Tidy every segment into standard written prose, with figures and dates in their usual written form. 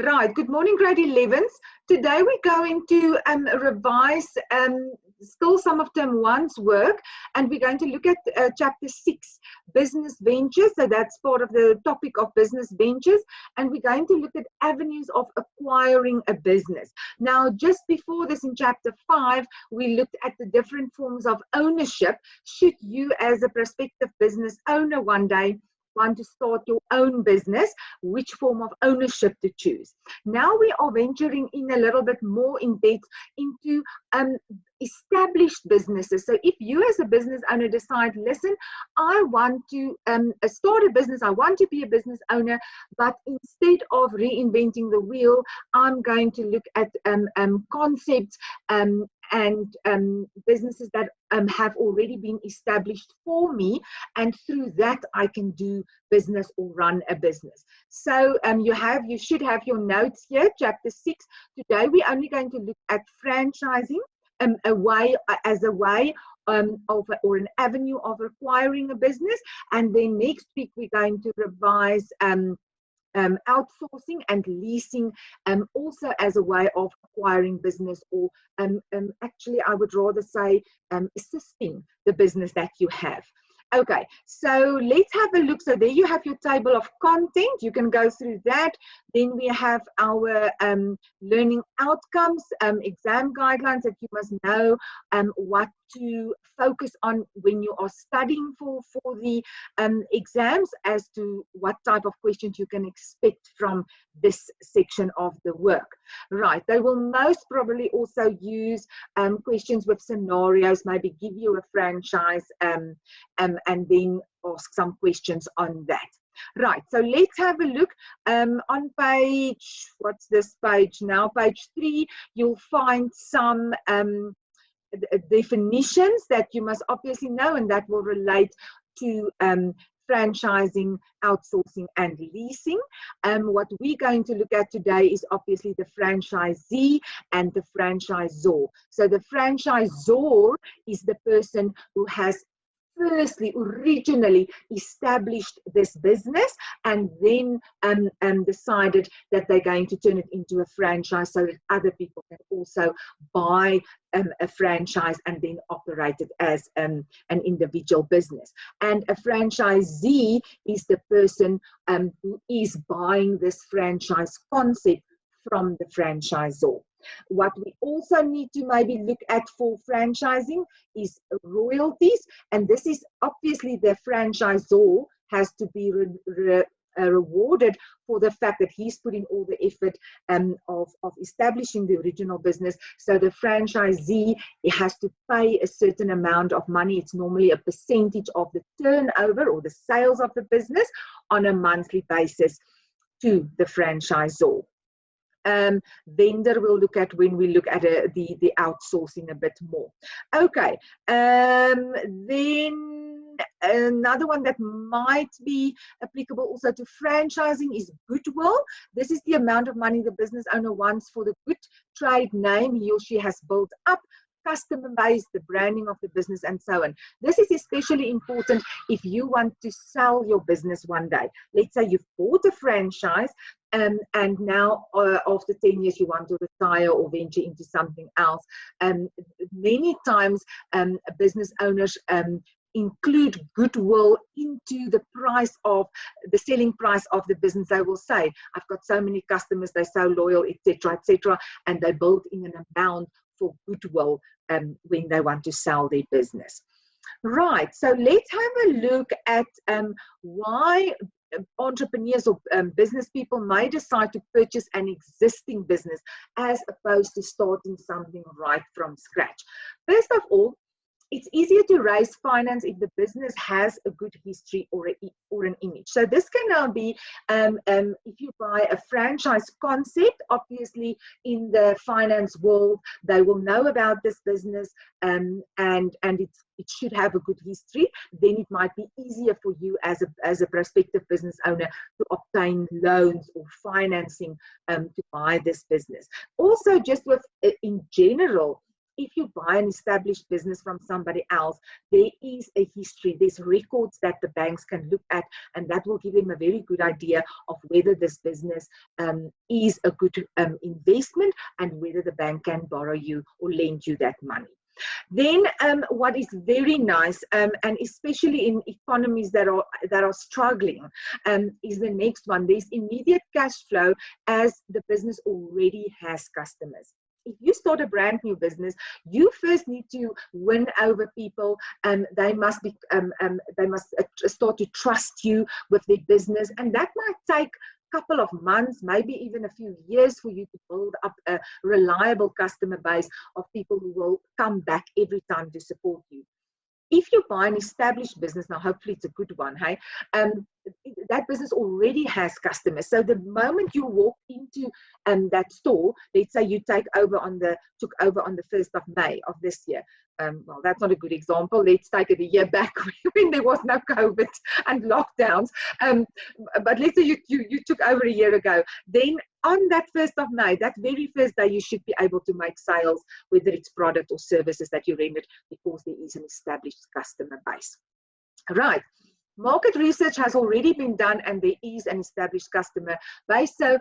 Right, good morning, grade 11s. Today we're going to revise still some of term one's work, and we're going to look at chapter 6, business ventures. So that's part of the topic of business ventures, and we're going to look at avenues of acquiring a business. Now, just before this in chapter 5, we looked at the different forms of ownership. Should you as a prospective business owner one day want to start your own business, which form of ownership to choose. Now we are venturing in a little bit more in depth into established businesses. So if you as a business owner decide, listen, I want to start a business, I want to be a business owner, but instead of reinventing the wheel, I'm going to look at concepts and businesses that have already been established for me, and through that I can do business or run a business. So you should have your notes here, chapter 6. Today we're only going to look at franchising as a way or an avenue of acquiring a business, and then next week we're going to revise outsourcing and leasing also as a way of acquiring business, or actually I would rather say assisting the business that you have. Okay, so let's have a look. So there you have your table of content. You can go through that. Then we have our learning outcomes, exam guidelines that you must know what to focus on when you are studying for the exams, as to what type of questions you can expect from this section of the work. Right, they will most probably also use questions with scenarios, maybe give you a franchise and then ask some questions on that. Right, so let's have a look on page, what's this page now? Page 3, you'll find some definitions that you must obviously know, and that will relate to franchising, outsourcing, and leasing. What we're going to look at today is obviously the franchisee and the franchisor. So the franchisor is the person who has originally established this business and then decided that they're going to turn it into a franchise so that other people can also buy a franchise and then operate it as an individual business. And a franchisee is the person who is buying this franchise concept from the franchisor. What we also need to maybe look at for franchising is royalties, and this is obviously the franchisor has to be rewarded for the fact that he's putting all the effort of establishing the original business. So the franchisee has to pay a certain amount of money. It's normally a percentage of the turnover or the sales of the business on a monthly basis to the franchisor. Vendor we'll look at when we look at the outsourcing a bit more. Okay, then another one that might be applicable also to franchising is goodwill. This is the amount of money the business owner wants for the good trade name he or she has built up, customer base, the branding of the business, and so on. This is especially important if you want to sell your business one day. Let's say you've bought a franchise and now after 10 years you want to retire or venture into something else. Many times business owners include goodwill into the price of the selling price of the business. They will say, I've got so many customers, they're so loyal, etc., and they build in an amount for goodwill when they want to sell their business. Right, so let's have a look at why entrepreneurs or business people may decide to purchase an existing business as opposed to starting something right from scratch. First of all, it's easier to raise finance if the business has a good history or an image. So this can now be if you buy a franchise concept, obviously in the finance world, they will know about this business and it should have a good history. Then it might be easier for you as a prospective business owner to obtain loans or financing to buy this business. Also, just with in general, if you buy an established business from somebody else, there is a history, there's records that the banks can look at, and that will give them a very good idea of whether this business is a good investment and whether the bank can borrow you or lend you that money. Then what is very nice, and especially in economies that are struggling, is the next one. There's immediate cash flow as the business already has customers. If you start a brand new business, you first need to win over people, and they must start to trust you with their business, and that might take couple of months, maybe even a few years for you to build up a reliable customer base of people who will come back every time to support you. If you buy an established business, now hopefully it's a good one, hey, that business already has customers. So the moment you walk into that store, let's say you took over on the 1st of May of this year. Well, that's not a good example. Let's take it a year back when there was no COVID and lockdowns. But let's say you took over a year ago. Then on that 1st of May, that very first day, you should be able to make sales, whether it's product or services that you rendered, because there is an established customer base. Right. Market research has already been done, and there is an established customer base. So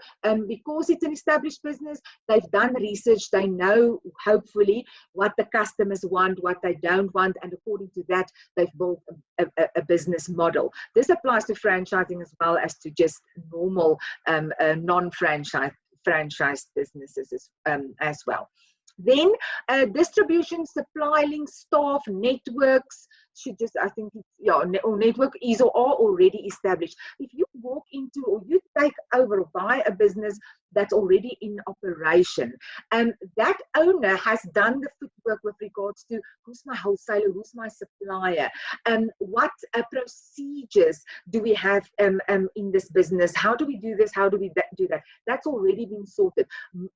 because it's an established business, they've done research, they know hopefully what the customers want, what they don't want, and according to that, they've built a business model. This applies to franchising as well as to just normal non-franchise businesses as well. Then distribution, supply links, staff, networks should just, I think, or network is or are already established. If you walk into or you take over or buy a business that's already in operation, and that owner has done the footwork with regards to who's my wholesaler, who's my supplier, and what procedures do we have in this business, how do we do this, how do we do that, that's already been sorted.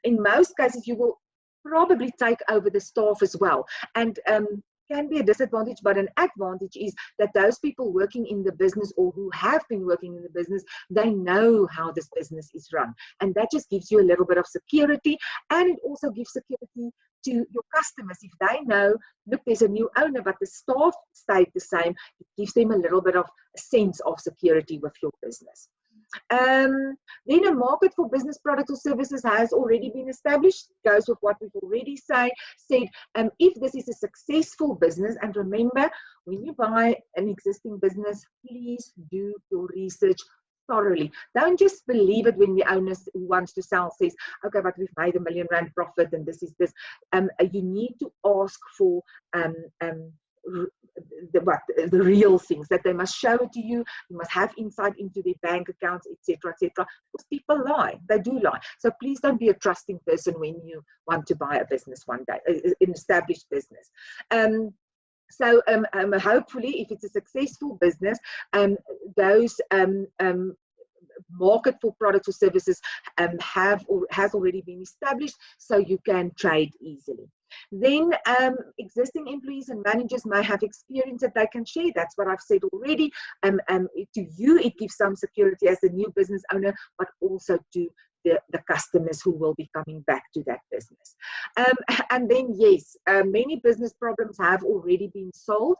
In most cases, you will probably take over the staff as well, and can be a disadvantage, but an advantage is that those people working in the business or who have been working in the business, they know how this business is run, and that just gives you a little bit of security, and it also gives security to your customers. If they know, look, there's a new owner, but the staff stayed the same, it gives them a little bit of a sense of security with your business. Then a market for business products or services has already been established. Goes with what we've already said. If this is a successful business, and remember, when you buy an existing business, please do your research thoroughly. Don't just believe it when the owner who wants to sell says, okay, but we've made R1 million profit and this is this. You need to ask for the real things, that they must show it to you. You must have insight into their bank accounts, etc., etc. Because people lie, they do lie. So please don't be a trusting person when you want to buy a business one day, an established business. So hopefully, if it's a successful business, those market for products or services has already been established, so you can trade easily. Then existing employees and managers may have experience that they can share. That's what I've said already. To you, it gives some security as a new business owner, but also to the customers who will be coming back to that business. And then, yes, many business problems have already been solved.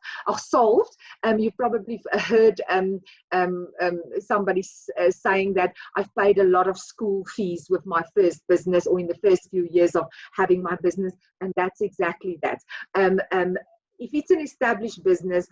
You've probably heard somebody saying that I've paid a lot of school fees with my first business, or in the first few years of having my business, and that's exactly that. If it's an established business,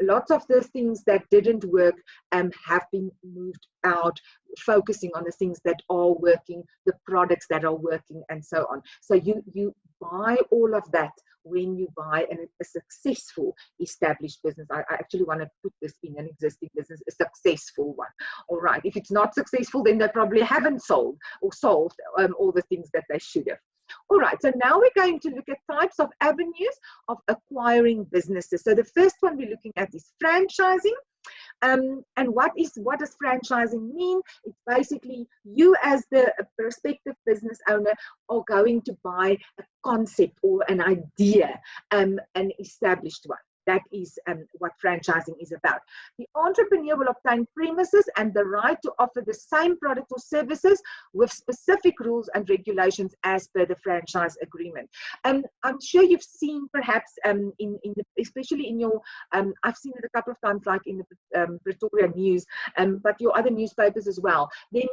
lots of the things that didn't work have been moved out, focusing on the things that are working, the products that are working, and so on. So you buy all of that when you buy a successful established business. I actually want to put this in an existing business, a successful one. All right. If it's not successful, then they probably haven't solved all the things that they should have. All right, so now we're going to look at types of avenues of acquiring businesses. So the first one we're looking at is franchising. And what does franchising mean? It's basically you as the prospective business owner are going to buy a concept or an idea, an established one. That is what franchising is about. The entrepreneur will obtain premises and the right to offer the same product or services with specific rules and regulations as per the franchise agreement. I'm sure you've seen perhaps especially in your, I've seen it a couple of times, like in the Pretoria News, but your other newspapers as well. Then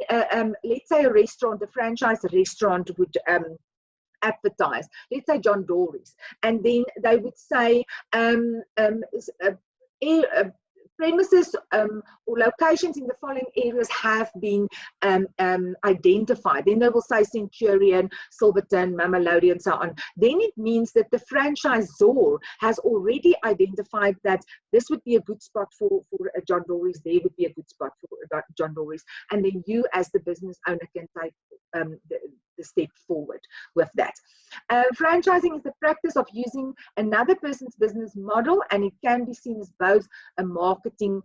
let's say a restaurant, a franchise restaurant would advertise, let's say John Dory's, and then they would say premises or locations in the following areas have been identified. Then they will say Centurion, Silverton, Mamelodi, and so on. Then it means that the franchisor has already identified that this would be a good spot for a John Dory's, there would be a good spot for John Dory's, and then you as the business owner can take the step forward with that. Franchising is the practice of using another person's business model, and it can be seen as both a marketing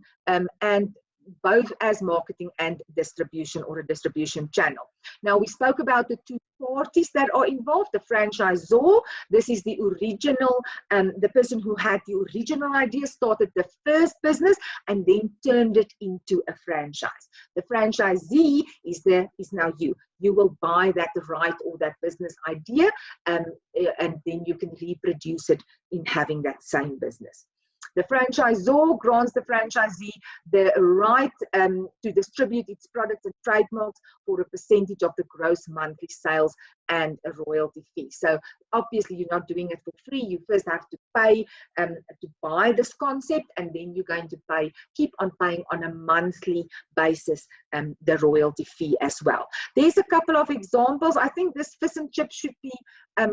and distribution, or a distribution channel. Now, we spoke about the two parties that are involved. The franchisor, this is the original, the person who had the original idea, started the first business and then turned it into a franchise. The franchisee is now you. You will buy that right or that business idea, and then you can reproduce it in having that same business. The franchisor grants the franchisee the right to distribute its products and trademarks for a percentage of the gross monthly sales and a royalty fee. So obviously you're not doing it for free. You first have to pay to buy this concept, and then you're going to keep on paying on a monthly basis the royalty fee as well. There's a couple of examples. I think this fish and chip should be I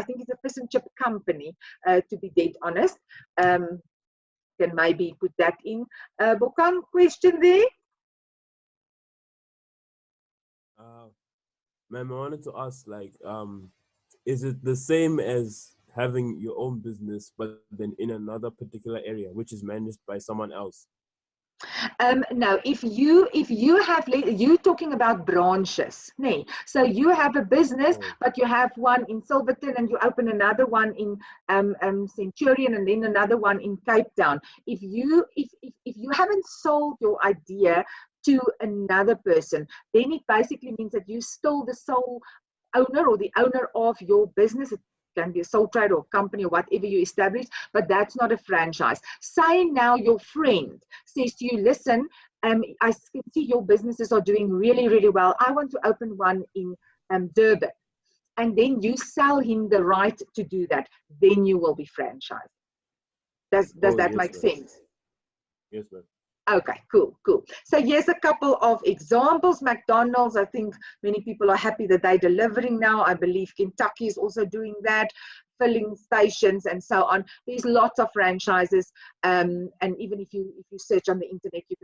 think it's a fish and chip company, to be dead honest. Can maybe put that in. Bokan, question there? Ma'am, I wanted to ask, like, is it the same as having your own business, but then in another particular area, which is managed by someone else? No, if you have, you're talking about branches, nee. So you have a business, but you have one in Silverton, and you open another one in Centurion, and then another one in Cape Town. If you haven't sold your idea to another person, then it basically means that you still the sole owner or the owner of your business. It can be a sole trader or company or whatever you establish, but that's not a franchise. Say now your friend says to you, listen, I can see your businesses are doing really, really well. I want to open one in Durban. And then you sell him the right to do that. Then you will be franchised. Does that make sense? Yes, ma'am. Okay, cool. So here's a couple of examples. McDonald's, I think many people are happy that they're delivering now. I believe Kentucky is also doing that. Filling stations and so on. There's lots of franchises, and even if you search on the internet, you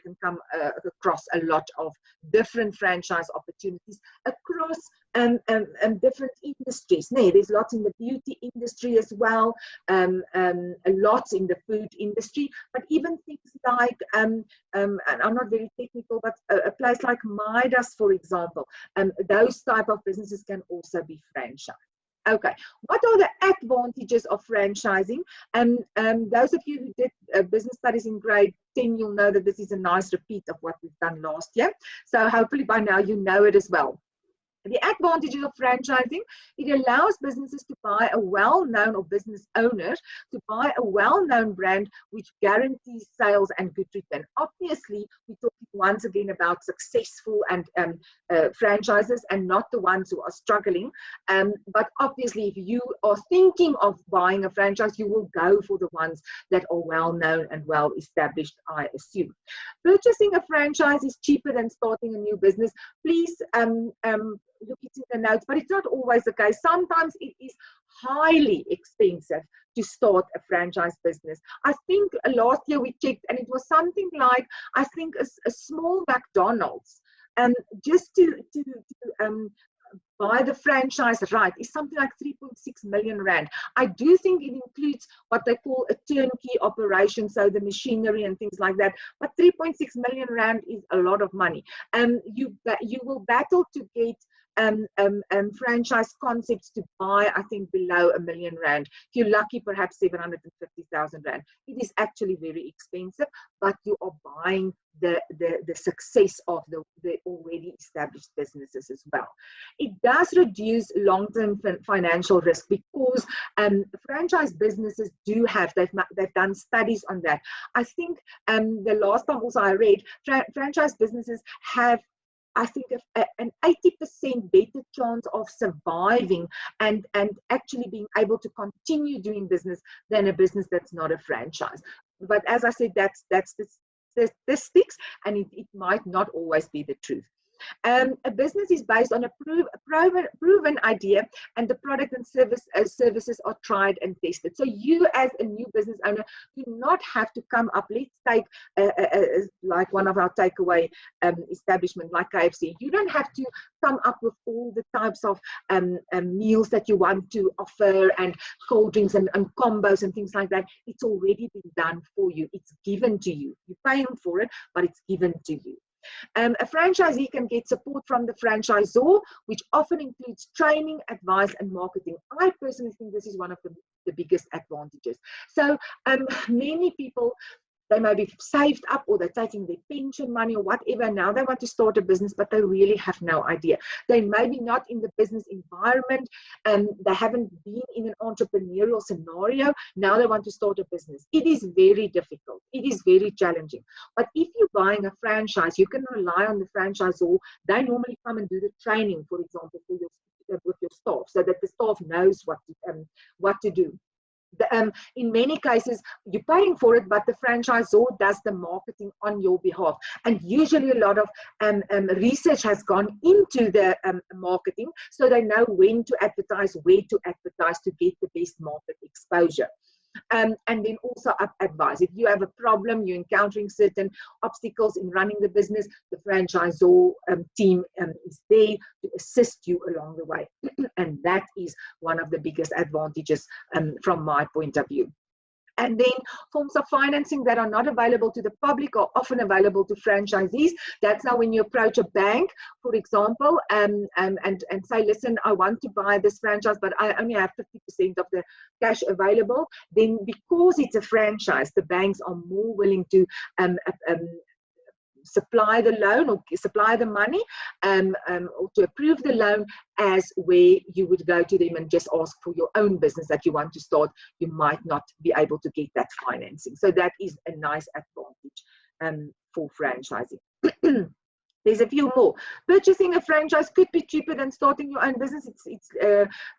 can come across a lot of different franchise opportunities across different industries. There's lots in the beauty industry as well, a lot in the food industry, but even things like and I'm not very technical, but a place like Midas, for example, those type of businesses can also be franchised. Okay, what are the advantages of franchising? Those of you who did business studies in grade 10, you'll know that this is a nice repeat of what we've done last year. So hopefully by now you know it as well. The advantages of franchising, it allows businesses to buy a well-known, or business owners to buy a well-known brand which guarantees sales and good return. Obviously, we're talking once again about successful and franchises and not the ones who are struggling. But obviously, if you are thinking of buying a franchise, you will go for the ones that are well-known and well-established, I assume. Purchasing a franchise is cheaper than starting a new business. Please look into the notes, but it's not always the case. Sometimes it is highly expensive to start a franchise business. I think last year we checked, and it was something like, I think a small McDonald's, just to buy the franchise right is something like 3.6 million rand. I do think it includes what they call a turnkey operation, so the machinery and things like that. But 3.6 million rand is a lot of money. You will battle to get franchise concepts to buy, I think, below R1,000,000. If you're lucky, perhaps 750,000 Rand. It is actually very expensive, but you are buying the success of the already established businesses as well. It does reduce long-term financial risk because franchise businesses do have, they've done studies on that. I think the last time also I read, franchise businesses have, I think, an 80% better chance of surviving and actually being able to continue doing business than a business that's not a franchise. But as I said, that's the statistics, and it might not always be the truth. A business is based on a proven idea, and the product and services are tried and tested. So you, as a new business owner, do not have to come up. Let's take like one of our takeaway establishments like KFC. You don't have to come up with all the types of meals that you want to offer, and cold drinks and combos and things like that. It's already been done for you. It's given to you. You're paying for it, but it's given to you. A franchisee can get support from the franchisor, which often includes training, advice, and marketing. I personally think this is one of the biggest advantages. So many people, they may be saved up, or they're taking their pension money or whatever. Now they want to start a business, but they really have no idea. They may be not in the business environment, and they haven't been in an entrepreneurial scenario. Now they want to start a business. It is very difficult. It is very challenging. But if you're buying a franchise, you can rely on the franchisor. They normally come and do the training, for example, for with your staff, so that the staff knows what to do. In many cases, you're paying for it, but the franchisor does the marketing on your behalf. And usually a lot of research has gone into the marketing, so they know when to advertise, where to advertise to get the best market exposure. And then also advice. If you have a problem, you're encountering certain obstacles in running the business, the franchisor team is there to assist you along the way. And that is one of the biggest advantages from my point of view. And then forms of financing that are not available to the public are often available to franchisees. That's now when you approach a bank, for example, and say, listen, I want to buy this franchise, but I only have 50% of the cash available. Then because it's a franchise, the banks are more willing to supply the loan or supply the money or to approve the loan, as where you would go to them and just ask for your own business that you want to start. You might not be able to get that financing. So that is a nice advantage for franchising. There's a few more. Purchasing a franchise could be cheaper than starting your own business. It's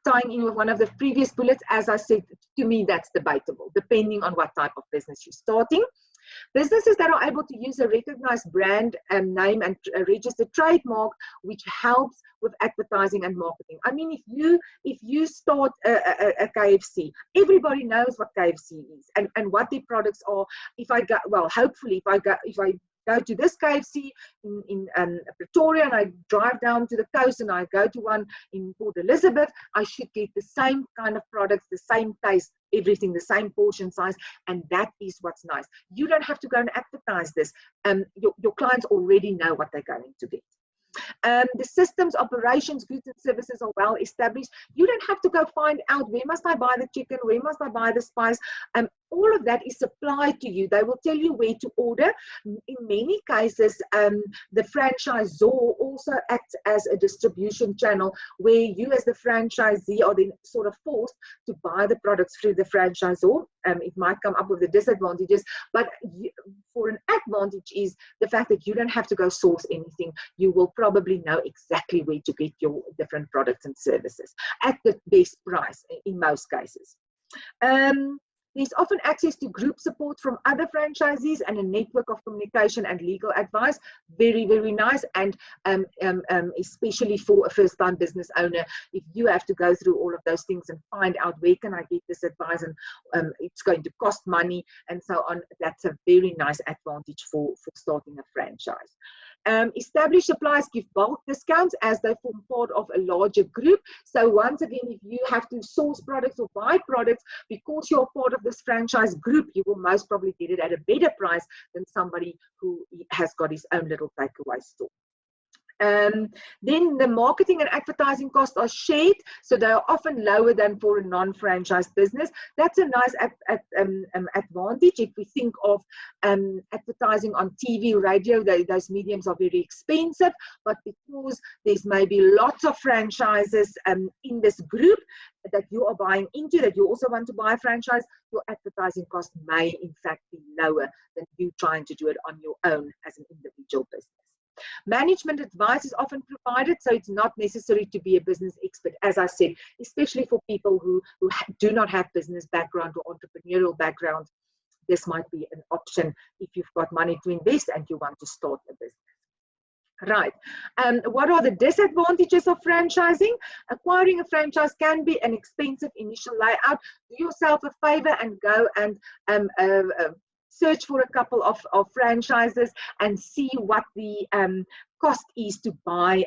tying in with one of the previous bullets. As I said, to me, that's debatable, depending on what type of business you're starting. Businesses that are able to use a recognized brand name and a registered trademark, which helps with advertising and marketing. I mean, if you start a KFC, everybody knows what KFC is and what their products are. Hopefully, if I go to this KFC in Pretoria, and I drive down to the coast and I go to one in Port Elizabeth, I should get the same kind of products, the same taste, everything, the same portion size, and that is what's nice. You don't have to go and advertise this. Your clients already know what they're going to get. The systems, operations, goods and services are well established. You don't have to go find out, where must I buy the chicken, where must I buy the spice. All of that is supplied to you. They will tell you where to order. In many cases, the franchisor also acts as a distribution channel, where you as the franchisee are then sort of forced to buy the products through the franchisor. It might come up with the disadvantages, but for an advantage is the fact that you don't have to go source anything. You will probably know exactly where to get your different products and services at the best price in most cases. There's often access to group support from other franchisees and a network of communication and legal advice. Very, very nice. And especially for a first-time business owner, if you have to go through all of those things and find out where can I get this advice, and it's going to cost money and so on, that's a very nice advantage for starting a franchise. Established suppliers give bulk discounts as they form part of a larger group. So once again, if you have to source products or buy products, because you're part of this franchise group, you will most probably get it at a better price than somebody who has got his own little takeaway store. Then the marketing and advertising costs are shared, so they are often lower than for a non-franchise business. That's a nice advantage if we think of advertising on TV, radio. Those mediums are very expensive, but because there's maybe lots of franchises in this group that you are buying into, that you also want to buy a franchise, your advertising cost may in fact be lower than you trying to do it on your own as an individual business. Management advice is often provided, so it's not necessary to be a business expert, as I said, especially for people who do not have business background or entrepreneurial background. This might be an option if you've got money to invest and you want to start a business. Right. What are the disadvantages of franchising? Acquiring a franchise can be an expensive initial layout. Do yourself a favor and go and search for a couple of franchises and see what the cost is to buy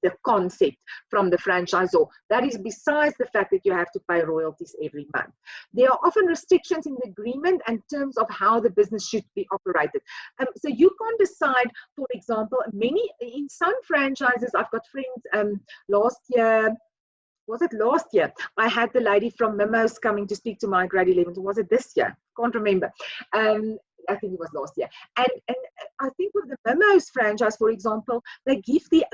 the concept from the franchisor. That is besides the fact that you have to pay royalties every month. There are often restrictions in the agreement and terms of how the business should be operated. So you can't decide, for example, in some franchises, I've got friends last year, was it last year? I had the lady from Mimos coming to speak to my grade 11. Was it this year? Can't remember. I think it was last year. And I think with the Mimos franchise, for example, they give the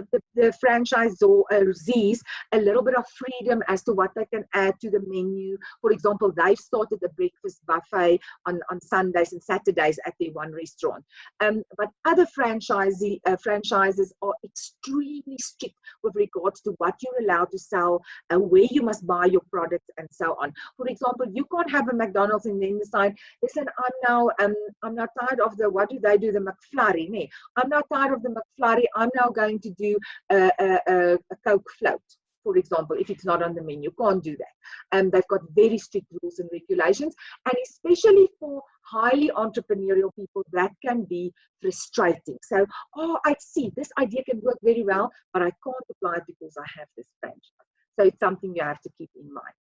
franchisees a little bit of freedom as to what they can add to the menu. For example, they've started a breakfast buffet on Sundays and Saturdays at their one restaurant. But other franchises are extremely strict with regards to what you're allowed to sell, where you must buy your products, and so on. For example, you can't have a McDonald's and then decide, listen, I'm not tired of the, what do they do, the McFlurry? Nee, I'm not tired of the McFlurry. I'm now going to do a Coke float, for example, if it's not on the menu. You can't do that. They've got very strict rules and regulations, and especially for highly entrepreneurial people, that can be frustrating. So, I see this idea can work very well, but I can't apply it because I have this franchise. So it's something you have to keep in mind.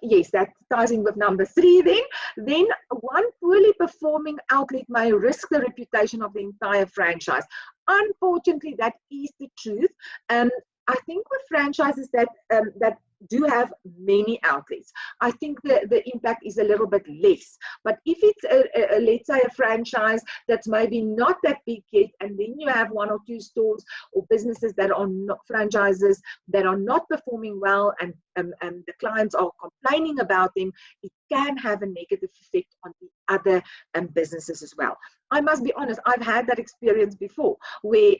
Yes, that ties in with number 3 then. Then one poorly performing outlet may risk the reputation of the entire franchise. Unfortunately, that is the truth. I think with franchises that do have many outlets, I think the impact is a little bit less. But if it's let's say a franchise that's maybe not that big yet, and then you have 1 or 2 stores or businesses that are not franchises that are not performing well, and the clients are complaining about them, it can have a negative effect on the other businesses as well. I must be honest, I've had that experience before, where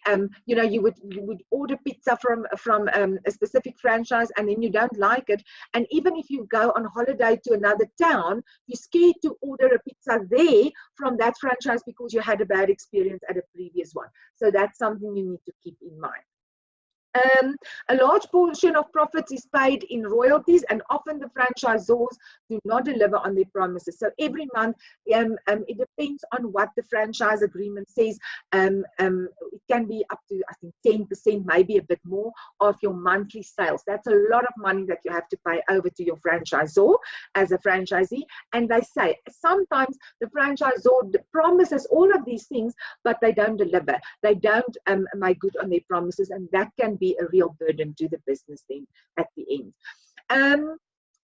you would order pizza from a specific franchise, and then you don't like it, and even if you go on holiday to another town, you're scared to order a pizza there from that franchise because you had a bad experience at a previous one. So that's something you need to keep in mind. A large portion of profits is paid in royalties, and often the franchisors do not deliver on their promises. So every month, it depends on what the franchise agreement says. It can be up to, I think, 10%, maybe a bit more, of your monthly sales. That's a lot of money that you have to pay over to your franchisor as a franchisee. And they say sometimes the franchisor promises all of these things, but they don't deliver. They don't make good on their promises, and that can be a real burden to the business then at the end.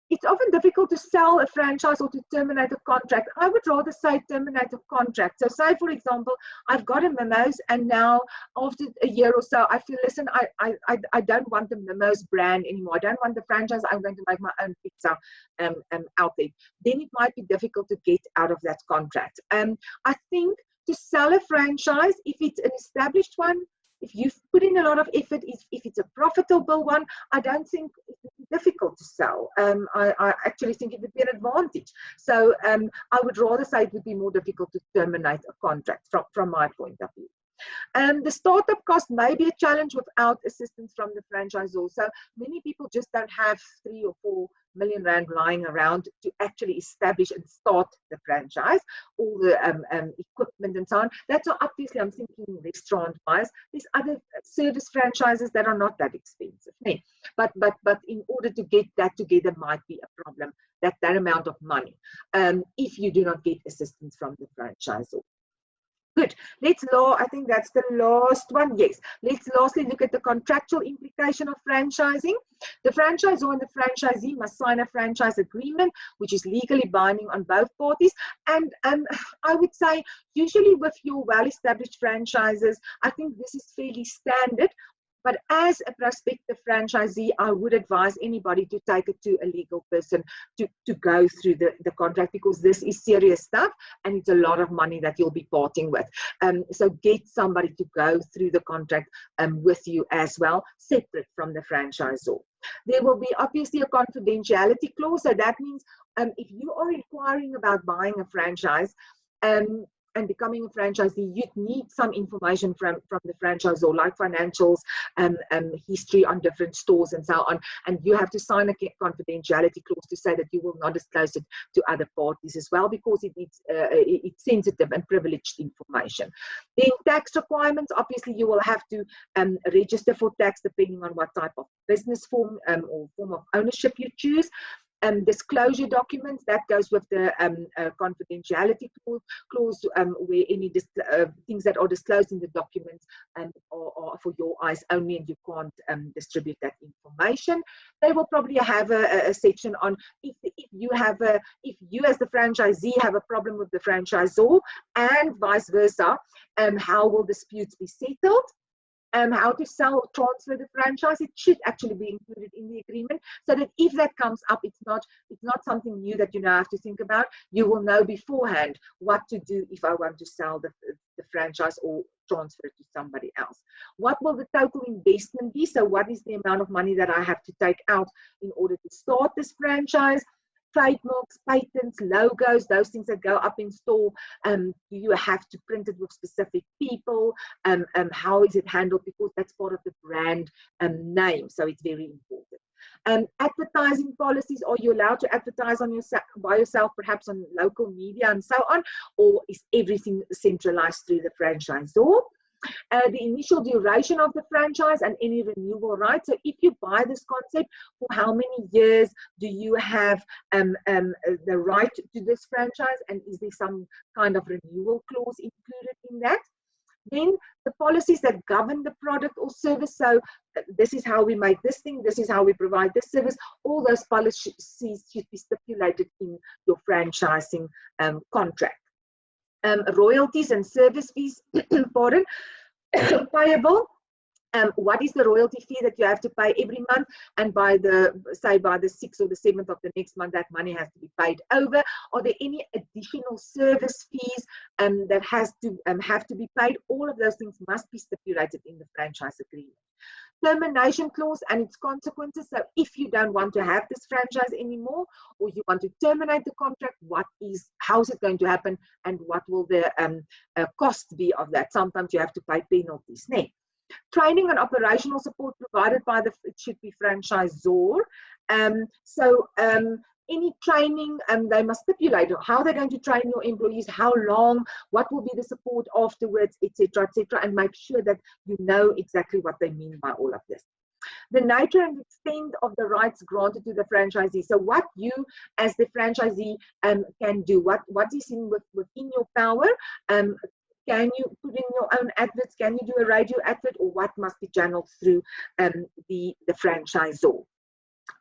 It's often difficult to sell a franchise or to terminate a contract. I would rather say terminate a contract. So say, for example, I've got a Mimos, and now after a year or so, I feel, listen, I don't want the Mimos brand anymore. I don't want the franchise. I'm going to make my own pizza outlet. Then it might be difficult to get out of that contract. I think to sell a franchise, if it's an established one, if you've put in a lot of effort, if it's a profitable one, I don't think it's difficult to sell. I actually think it would be an advantage. So I would rather say it would be more difficult to terminate a contract from my point of view. The startup cost may be a challenge without assistance from the franchisor. So many people just don't have 3 or 4 million rand lying around to actually establish and start the franchise, all the equipment and so on. That's obviously, I'm thinking restaurant wise. There's other service franchises that are not that expensive. But in order to get that together might be a problem, that amount of money, if you do not get assistance from the franchisor. Good. I think that's the last one. Yes. Let's lastly look at the contractual implication of franchising. The franchisor and the franchisee must sign a franchise agreement, which is legally binding on both parties. And I would say, usually with your well-established franchises, I think this is fairly standard. But as a prospective franchisee, I would advise anybody to take it to a legal person to go through the contract, because this is serious stuff and it's a lot of money that you'll be parting with. So get somebody to go through the contract with you as well, separate from the franchisor. There will be obviously a confidentiality clause. So that means if you are inquiring about buying a franchise, and becoming a franchisee, you'd need some information from the franchisor, like financials, history on different stores and so on. And you have to sign a confidentiality clause to say that you will not disclose it to other parties as well, because it's sensitive and privileged information. Then tax requirements, obviously you will have to register for tax depending on what type of business form or form of ownership you choose. Disclosure documents, that goes with the confidentiality clause, where any things that are disclosed in the documents are for your eyes only, and you can't distribute that information. They will probably have a section on if you as the franchisee have a problem with the franchisor, and vice versa, how will disputes be settled. How to sell or transfer the franchise, it should actually be included in the agreement, so that if that comes up, it's not something new that you now have to think about. You will know beforehand what to do if I want to sell the franchise or transfer it to somebody else. What will the total investment be? So what is the amount of money that I have to take out in order to start this franchise? Trademarks, patents, logos, those things that go up in store, do you have to print it with specific people? How is it handled? Because that's part of the brand name, so it's very important. Advertising policies, are you allowed to advertise on by yourself, perhaps on local media and so on, or is everything centralized through the franchisor? The initial duration of the franchise and any renewal rights. So if you buy this concept, for how many years do you have the right to this franchise, and is there some kind of renewal clause included in that? Then the policies that govern the product or service. So this is how we make this thing, this is how we provide this service. All those policies should be stipulated in your franchising contract. Royalties and service fees, pardon, payable. What is the royalty fee that you have to pay every month? And by the 6th or the 7th of the next month, that money has to be paid over. Are there any additional service fees that have to be paid? All of those things must be stipulated in the franchise agreement. Termination clause and its consequences. So if you don't want to have this franchise anymore, or you want to terminate the contract, how is it going to happen, and what will the cost be of that? Sometimes you have to pay penalties. Training and operational support provided by it should be franchisor. Any training, they must stipulate how they're going to train your employees, how long, what will be the support afterwards, etc., and make sure that you know exactly what they mean by all of this. The nature and extent of the rights granted to the franchisee. So what you as the franchisee can do, what is within your power. Can you put in your own adverts? Can you do a radio advert, or what must be channeled through the franchisor?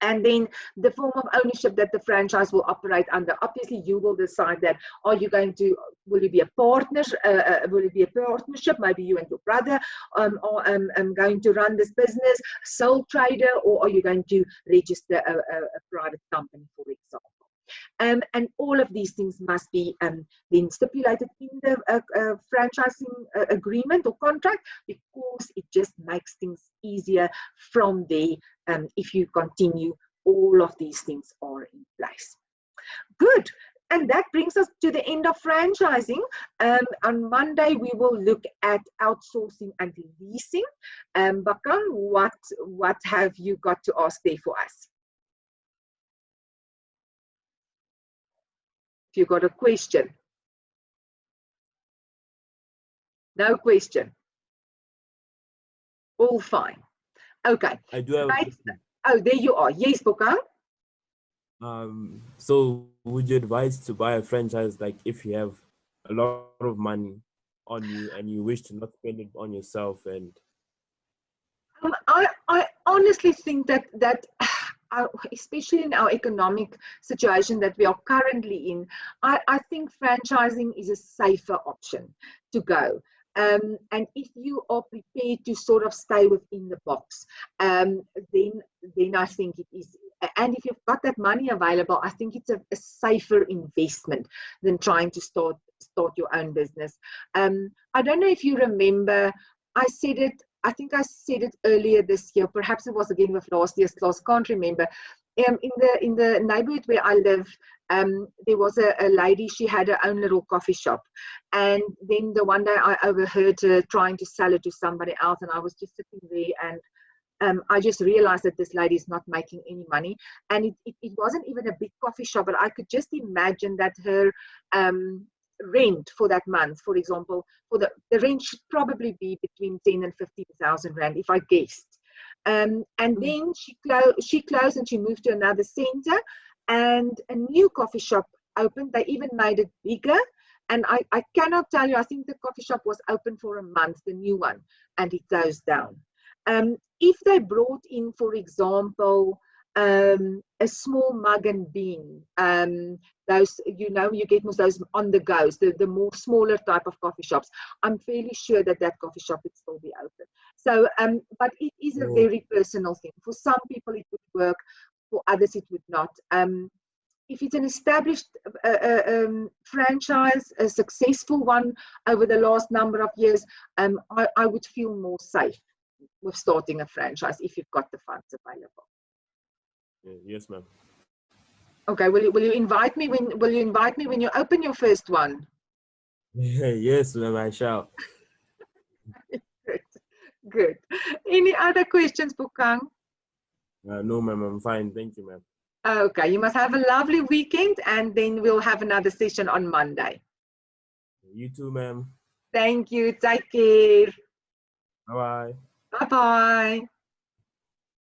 And then the form of ownership that the franchise will operate under. Obviously, you will decide that. Will it be a partner? Will it be a partnership? Maybe you and your brother are going to run this business, sole trader, or are you going to register a private company, for example? And all of these things must be then stipulated in the franchising agreement or contract, because it just makes things easier from there. If you continue, all of these things are in place. Good. And that brings us to the end of franchising. On Monday, we will look at outsourcing and leasing. Bakang, what have you got to ask there for us? If you got a question. No question. All fine. Okay. I do have a question. Oh, there you are. Yes, Bakang. So would you advise to buy a franchise, like if you have a lot of money, on you and you wish to not spend it on yourself? And I honestly think that especially in our economic situation that we are currently in, I think franchising is a safer option to go. And if you are prepared to sort of stay within the box, then I think it is. And if you've got that money available, I think it's a safer investment than trying to start your own business. I don't know if you remember, I think I said it earlier this year. Perhaps it was again with last year's class. Can't remember. In the neighborhood where I live, there was a lady. She had her own little coffee shop, and then the one day I overheard her trying to sell it to somebody else, and I was just sitting there, and I just realized that this lady is not making any money, and it wasn't even a big coffee shop, but I could just imagine that her rent for that month, for example, for the rent should probably be between 10 and 15,000 rand, if I guessed. And then she closed and she moved to another center, and a new coffee shop opened. They even made it bigger. And I cannot tell you, I think the coffee shop was open for a month, the new one, and it closed down. If they brought in, for example, a small mug and bean, those, you get those on the goes, the more smaller type of coffee shops, I'm fairly sure that coffee shop would still be open. So, but it is a very personal thing. For some people it would work, for others it would not. If it's an established franchise, a successful one over the last number of years, I would feel more safe with starting a franchise if you've got the funds available. Yes, ma'am. Okay, will you invite me when you open your first one? Yes, ma'am, I shall. Good. Any other questions, Bukang? No, ma'am, I'm fine. Thank you, ma'am. Okay, you must have a lovely weekend, and then we'll have another session on Monday. You too, ma'am. Thank you. Take care. Bye-bye. Bye-bye.